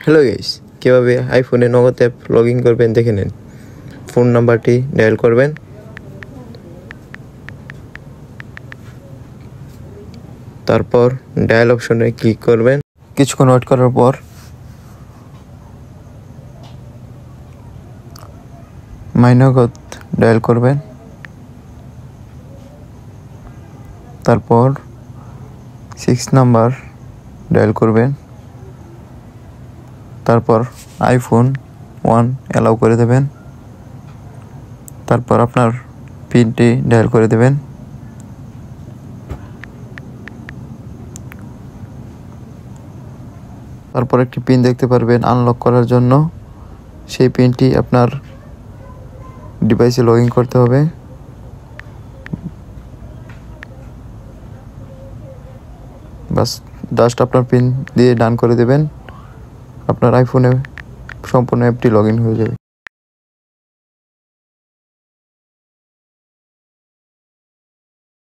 Hello guys, কীভাবে আইফোনে নগদ অ্যাপ লগ ইন করবেন দেখে নিন। ফোন নাম্বারটি ডায়াল করবেন, তারপর ডায়াল অপশনে ক্লিক করবেন। কিছুক্ষণ ওয়েট করার পর মাই নগদ ডায়াল করবেন, তারপর 6 নাম্বার ডায়াল করবেন, তারপর আইফোন 1 অ্যালাউ করে দেবেন, তারপর আপনার পিনটি ডায়াল করে দেবেন। তারপর একটি পিন দেখতে পারবেন আনলক করার জন্য, সেই পিনটি আপনার ডিভাইসে লগ ইন করতে হবে। বাস জাস্ট আপনার পিন দিয়ে ডান করে দেবেন, আপনার আইফোনে সম্পূর্ণ অ্যাপটি লগ ইন হয়ে যাবে।